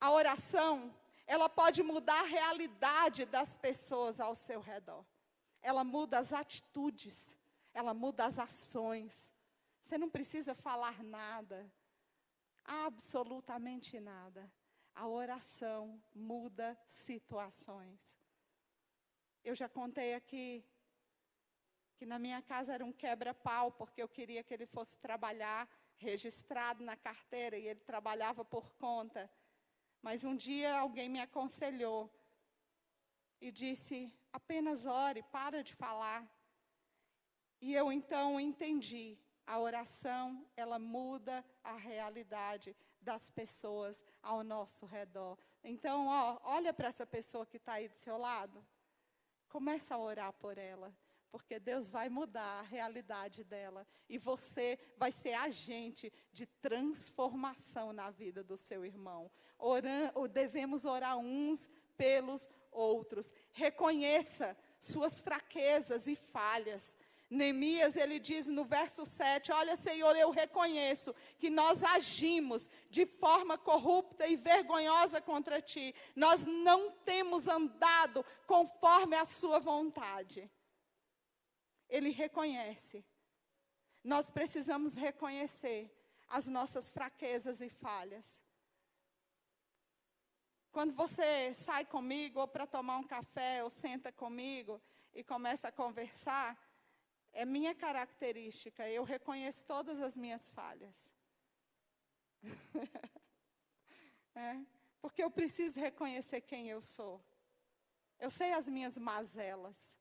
A oração, ela pode mudar a realidade das pessoas ao seu redor. Ela muda as atitudes, ela muda as ações. Você não precisa falar nada, absolutamente nada. A oração muda situações. Eu já contei aqui que na minha casa era um quebra-pau, porque eu queria que ele fosse trabalhar registrado na carteira, e ele trabalhava por conta. Mas um dia alguém me aconselhou e disse, apenas ore, para de falar. E eu então entendi, a oração, ela muda a realidade das pessoas ao nosso redor. Então, olha para essa pessoa que está aí do seu lado, começa a orar por ela. Porque Deus vai mudar a realidade dela. E você vai ser agente de transformação na vida do seu irmão. Devemos orar uns pelos outros. Reconheça suas fraquezas e falhas. Neemias, ele diz no verso 7, olha, Senhor, eu reconheço que nós agimos de forma corrupta e vergonhosa contra Ti. Nós não temos andado conforme a Sua vontade. Ele reconhece. Nós precisamos reconhecer as nossas fraquezas e falhas. Quando você sai comigo, ou para tomar um café, ou senta comigo e começa a conversar, é minha característica, eu reconheço todas as minhas falhas. Porque eu preciso reconhecer quem eu sou. Eu sei as minhas mazelas.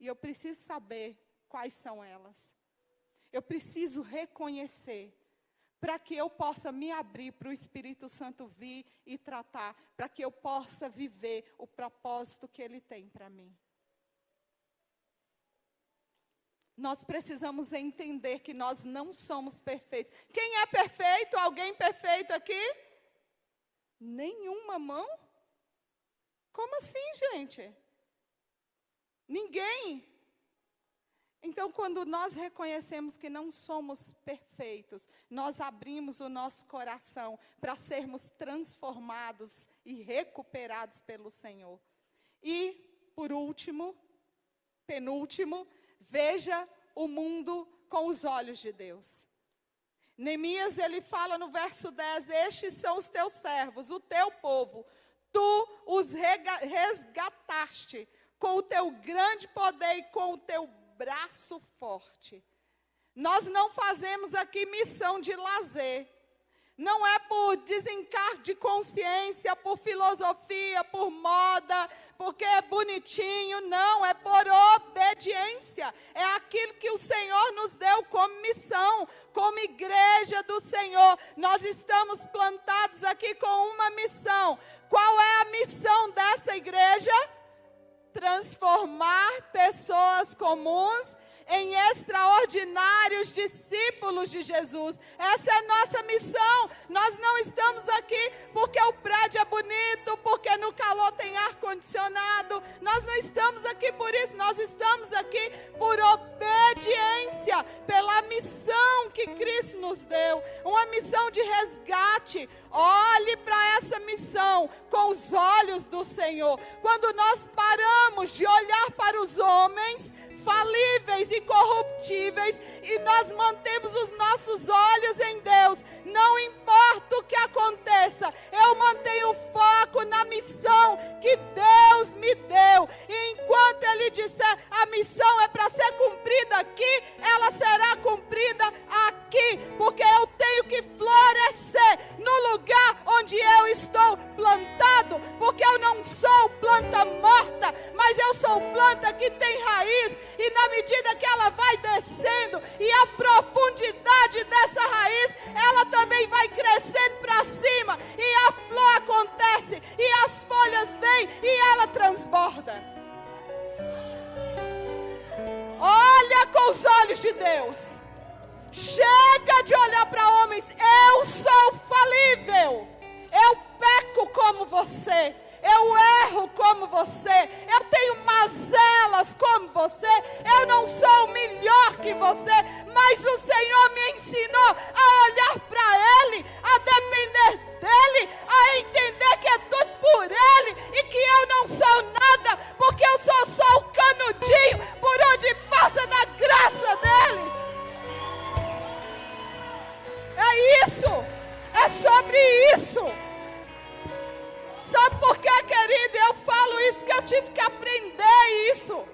E eu preciso saber quais são elas. Eu preciso reconhecer, para que eu possa me abrir para o Espírito Santo vir e tratar, para que eu possa viver o propósito que Ele tem para mim. Nós precisamos entender que nós não somos perfeitos. Quem é perfeito? Alguém perfeito aqui? Nenhuma mão? Como assim, gente? Ninguém. Então, quando nós reconhecemos que não somos perfeitos, nós abrimos o nosso coração para sermos transformados e recuperados pelo Senhor. E por último, penúltimo, veja o mundo com os olhos de Deus. Neemias, ele fala no verso 10, estes são os teus servos, o teu povo, tu os resgataste com o teu grande poder e com o teu braço forte. Nós não fazemos aqui missão de lazer. Não é por desencargo de consciência, por filosofia, por moda, porque é bonitinho. Não, é por obediência. É aquilo que o Senhor nos deu como missão, como igreja do Senhor. Nós estamos plantados aqui com uma missão. Qual é a missão dessa igreja? Transformar pessoas comuns em extraordinários discípulos de Jesus. Essa é a nossa missão. Nós não estamos aqui porque o prédio é bonito, porque no calor tem ar-condicionado. Nós não estamos aqui por isso. Nós estamos aqui por obediência, pela missão que Cristo nos deu. Uma missão de resgate. Olhe para essa missão com os olhos do Senhor. Quando nós paramos de olhar para os homens falíveis e corruptíveis, e nós mantemos os nossos olhos em Deus, não importa o que aconteça, eu mantenho o foco na missão que Deus me deu, e enquanto Ele disser, a missão é para ser cumprida aqui, ela será cumprida aqui, porque eu tenho que florescer no lugar onde eu estou plantado, porque eu não sou planta morta, mas eu sou planta que tem raiz, e na medida que ela vai descendo, e a profundidade dessa raiz, ela também vai crescendo para cima, e a flor acontece, e as folhas vêm, e ela transborda. Olha com os olhos de Deus. Chega de olhar para homens. Eu sou falível. Eu peco como você. Eu erro como você. Eu tenho mazelas como você. Eu não sou melhor que você. Mas o Senhor me ensinou a olhar para Ele, a depender dEle, a entender que é tudo por Ele e que eu não sou nada, porque eu só sou o canudinho por onde passa da graça dEle. É isso. É sobre isso. Sabe por quê, querido? Eu falo isso porque eu tive que aprender isso.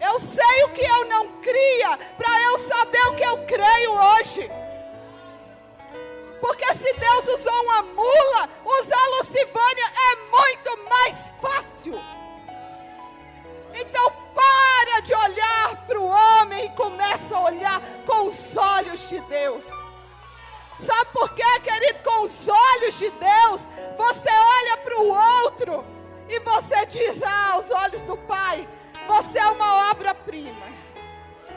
Eu sei o que eu não cria, para eu saber o que eu creio hoje. Porque se Deus usou uma mula, usar Lucivânia é muito mais fácil. Então para de olhar para o homem e começa a olhar com os olhos de Deus. Sabe por quê, querido? Com os olhos de Deus, você olha para o outro e você diz, aos olhos do Pai, você é uma obra-prima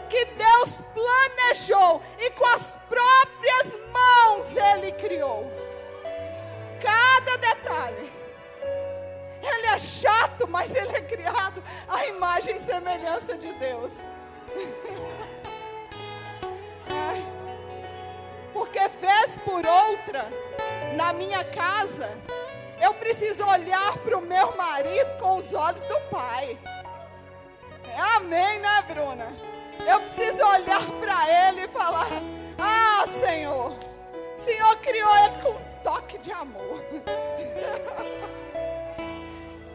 que Deus planejou e com as próprias mãos Ele criou. Cada detalhe. Ele é chato, mas Ele é criado à imagem e semelhança de Deus. Porque vez por outra, na minha casa, eu preciso olhar para o meu marido com os olhos do Pai. Amém, né, Bruna? Eu preciso olhar para ele e falar, Senhor, o Senhor criou ele com um toque de amor.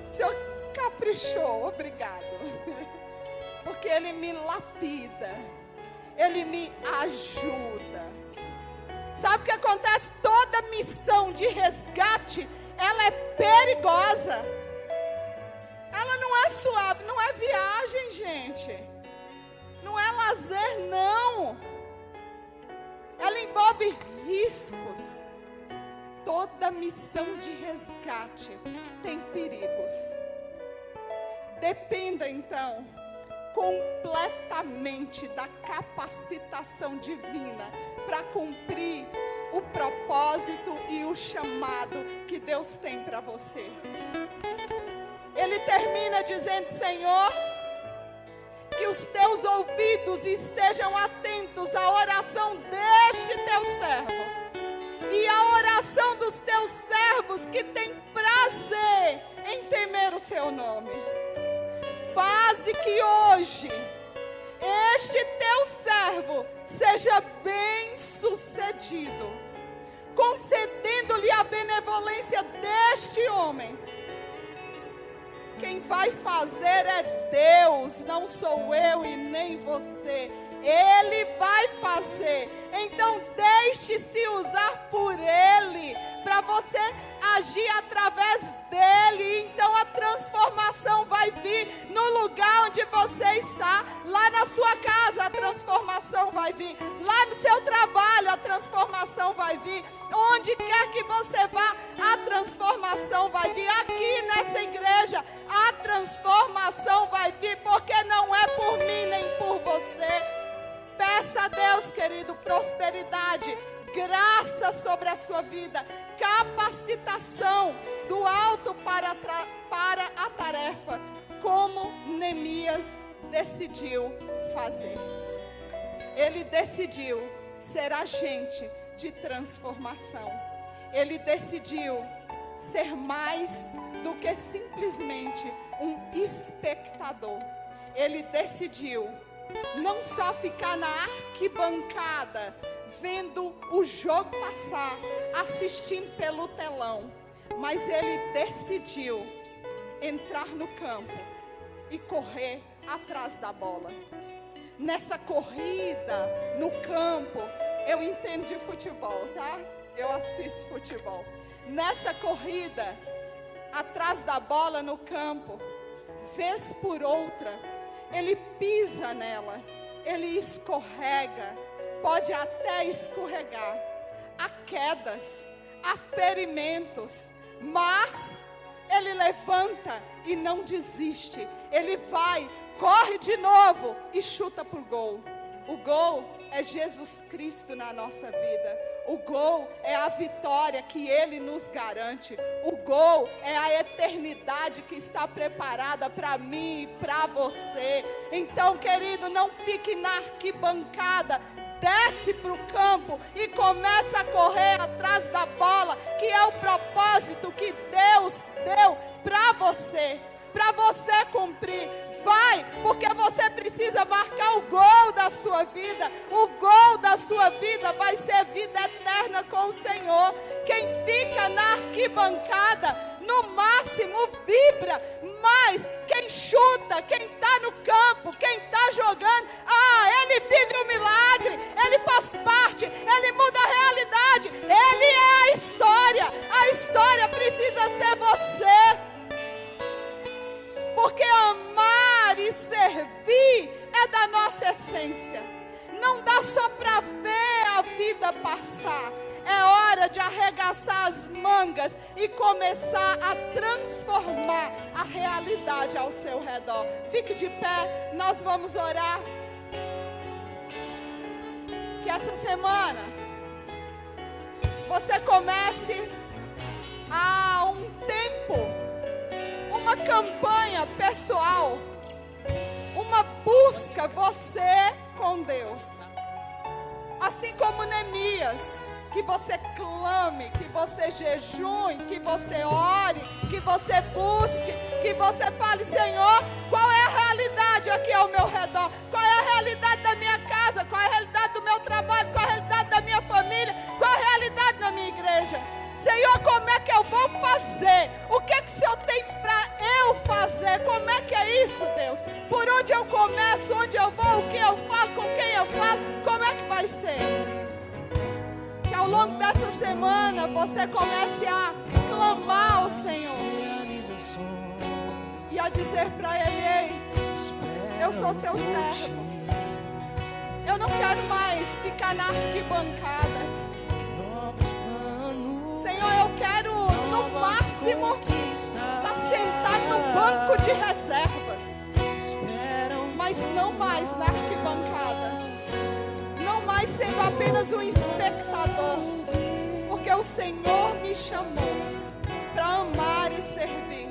O Senhor caprichou, obrigado. Porque Ele me lapida, Ele me ajuda. Sabe o que acontece? Toda missão de resgate, ela é perigosa. Ela não é suave, não é viagem, gente. Não é lazer, não. Ela envolve riscos. Toda missão de resgate tem perigos. Dependa, então, completamente da capacitação divina para cumprir o propósito e o chamado que Deus tem para você. Ele termina dizendo, Senhor, que os teus ouvidos estejam atentos à oração deste teu servo e à oração dos teus servos que têm prazer em temer o seu nome. faze que hoje este teu servo seja bem sucedido, concedendo-lhe a benevolência deste homem. Quem vai fazer é Deus, não sou eu e nem você. Ele vai fazer. Então deixe-se usar por Ele, para você agir através dele. Então a transformação vai vir no lugar onde você está. Lá na sua casa a transformação vai vir. Lá no seu trabalho a transformação vai vir. Onde quer que você vá, a transformação vai vir. Aqui nessa igreja a transformação vai vir, porque não é por mim nem por você. Peça a Deus, querido, prosperidade, graça sobre a sua vida, capacitação do alto para a tarefa, como Neemias decidiu fazer. Ele decidiu ser agente de transformação. Ele decidiu ser mais do que simplesmente um espectador. Ele decidiu não só ficar na arquibancada, vendo o jogo passar, assistindo pelo telão, mas ele decidiu entrar no campo e correr atrás da bola. Nessa corrida no campo, eu entendo de futebol, tá? Eu assisto futebol. Nessa corrida, atrás da bola no campo, vez por outra, ele pisa nela, ele escorrega, pode até escorregar. Há quedas, há ferimentos, mas ele levanta e não desiste. Ele vai, corre de novo e chuta por gol. O gol é Jesus Cristo na nossa vida. O gol é a vitória que Ele nos garante. O gol é a eternidade que está preparada para mim e para você. Então, querido, não fique na arquibancada. Desce para o campo e começa a correr atrás da bola, que é o propósito que Deus deu para você cumprir. Vai, porque você precisa marcar o gol da sua vida. O gol da sua vida vai ser vida eterna com o Senhor. Quem fica na arquibancada, no máximo vibra, mas quem chuta, quem está no campo, quem está jogando, ele vive o milagre, ele faz parte, ele muda a realidade, ele é a história. A história precisa ser você. Porque amar e servir é da nossa essência. Não dá só para ver a vida passar. É hora de arregaçar as mangas e começar a transformar a realidade ao seu redor. Fique de pé, nós vamos orar. Que essa semana você comece há um tempo uma campanha pessoal, uma busca você com Deus. Assim como Neemias, que você clame, que você jejue, que você ore, que você busque, que você fale: Senhor, qual é a realidade aqui ao meu redor? Qual é a realidade da minha casa? Qual é a realidade do meu trabalho? Qual é a realidade da minha família? Qual é a realidade da minha igreja? Senhor, como é que eu vou fazer? O que é que o Senhor tem para eu fazer? Como é que é isso, Deus? Por onde eu começo? Onde eu vou? O que eu falo? Com quem eu falo? Como é que vai ser? Que ao longo dessa semana você comece a clamar ao Senhor e a dizer para Ele: ei, eu sou seu servo. Eu não quero mais ficar na arquibancada. Senhor, eu quero no máximo estar sentado no banco de reservas, mas não mais na arquibancada, não mais sendo apenas um espectador, porque o Senhor me chamou para amar e servir.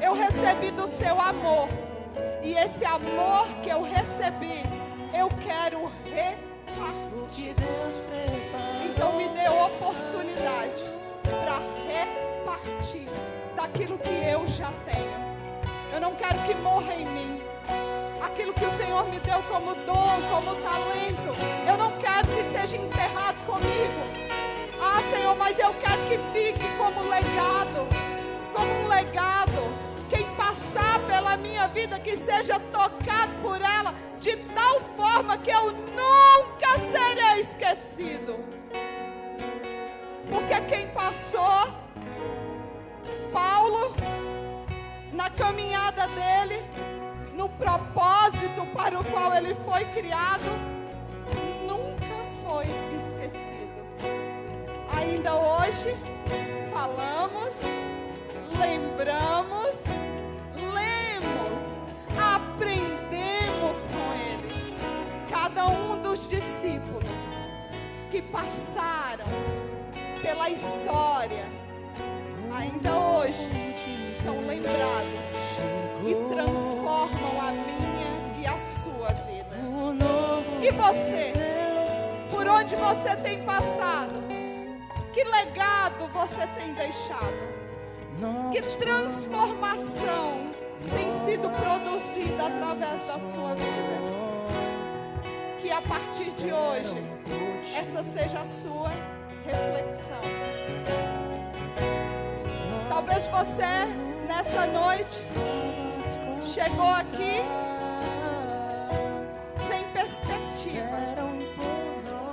Eu recebi do seu amor, e esse amor que eu recebi, eu quero repartir. Então me dê oportunidade para repartir daquilo que eu já tenho. Eu não quero que morra em mim. Aquilo que o Senhor me deu como dom, como talento, eu não quero que seja enterrado comigo. Ah, Senhor, mas eu quero que fique como legado. Como um legado. Quem passar pela minha vida, que seja tocado por ela, de tal forma que eu nunca serei esquecido. Porque quem passou, Paulo, na caminhada dele, no propósito para o qual ele foi criado, nunca foi esquecido. Ainda hoje, falamos, lembramos, lemos, aprendemos com ele. Cada um dos discípulos que passaram pela história, ainda hoje, são lembrados e transformam a minha e a sua vida. E você? Por onde você tem passado? Que legado você tem deixado? Que transformação tem sido produzida através da sua vida? Que a partir de hoje, essa seja a sua reflexão. Talvez você, nessa noite, chegou aqui sem perspectiva,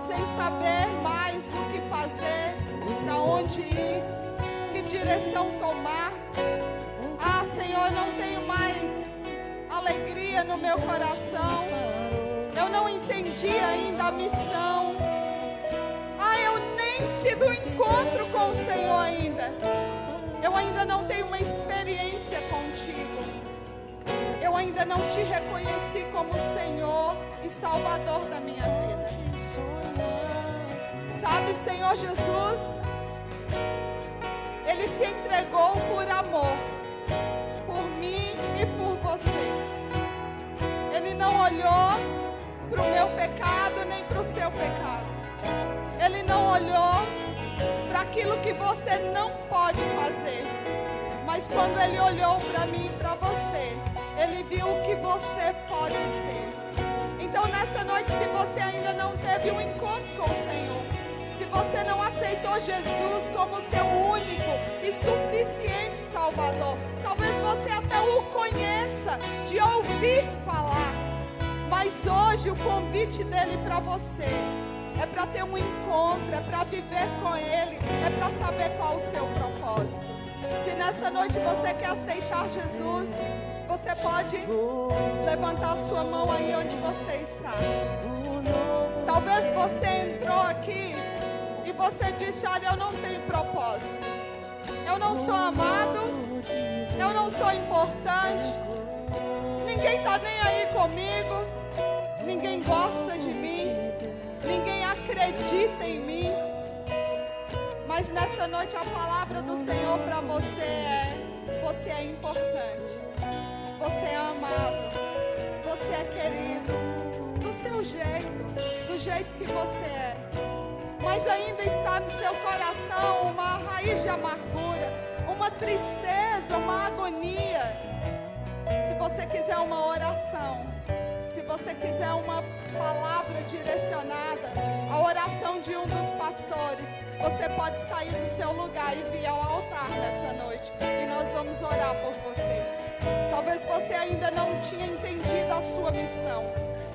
sem saber mais o que fazer, para onde ir, que direção tomar. Ah, Senhor, não tenho mais alegria no meu coração. Eu não entendi ainda a missão. Ah, eu nem tive um encontro com o Senhor ainda. Eu ainda não tenho uma experiência contigo. Eu ainda não te reconheci como Senhor e Salvador da minha vida. Sabe, Senhor Jesus, Ele se entregou por amor, por mim e por você. Ele não olhou para o meu pecado nem para o seu pecado. Ele não olhou para aquilo que você não pode fazer. Mas quando Ele olhou para mim e para você, Ele viu o que você pode ser. Então nessa noite, se você ainda não teve um encontro com o Senhor, se você não aceitou Jesus como seu único e suficiente Salvador, talvez você até o conheça de ouvir falar, mas hoje o convite dele para você é para ter um encontro, é para viver com Ele, é para saber qual o seu propósito. Se nessa noite você quer aceitar Jesus, você pode levantar a sua mão aí onde você está. Talvez você entrou aqui e você disse: olha, eu não tenho propósito, eu não sou amado, eu não sou importante, ninguém está nem aí comigo, ninguém gosta de mim, ninguém acredita em mim. Mas nessa noite a palavra do Senhor para você é importante, você é amado, você é querido, do seu jeito, do jeito que você é. Mas ainda está no seu coração uma raiz de amargura, uma tristeza, uma agonia. Se você quiser uma oração, se você quiser uma palavra direcionada, a oração de um dos pastores, você pode sair do seu lugar e vir ao altar nessa noite, e nós vamos orar por você. Talvez você ainda não tinha entendido a sua missão,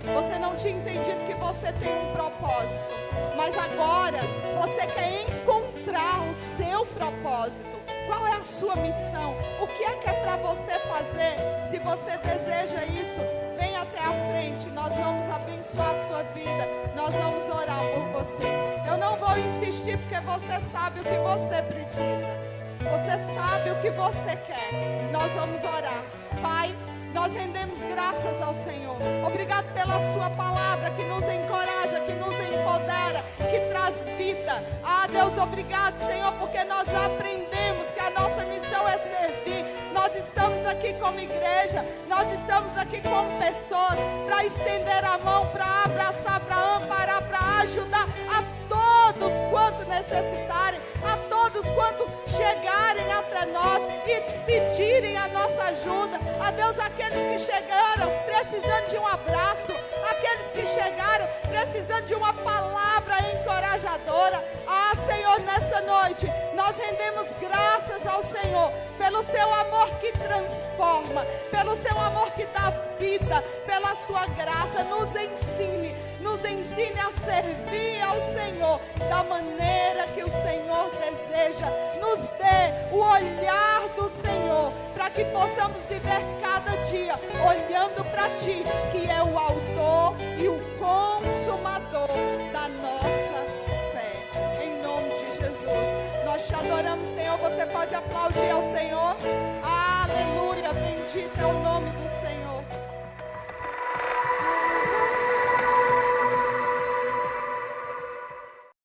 você não tinha entendido que você tem um propósito, mas agora você quer encontrar o seu propósito. Qual é a sua missão? O que é para você fazer? Se você deseja isso, vem até a frente, nós vamos abençoar a sua vida, nós vamos orar por você. Eu não vou insistir porque você sabe o que você precisa, você sabe o que você quer. Nós vamos orar. Pai, nós rendemos graças ao Senhor. Obrigado pela sua palavra que nos encoraja, que nos empodera, que traz vida. Ah, Deus, obrigado, Senhor, porque nós aprendemos que a nossa missão é servir. Nós estamos aqui como igreja, nós estamos aqui como pessoas para estender a mão, para abraçar, para amparar, para ajudar a todos quanto necessitarem, a todos todos quanto chegarem até nós e pedirem a nossa ajuda. A Deus, aqueles que chegaram precisando de um abraço, aqueles que chegaram precisando de uma palavra encorajadora. Ah, Senhor, nessa noite nós rendemos graças ao Senhor pelo seu amor que transforma, pelo seu amor que dá vida, pela sua graça. Nos ensine a servir ao Senhor da maneira que o Senhor deseja. Nos dê o olhar do Senhor, para que possamos viver cada dia olhando para Ti, que é o autor e o consumador da nossa fé. Em nome de Jesus, nós te adoramos, Senhor. Você pode aplaudir ao Senhor. Aleluia.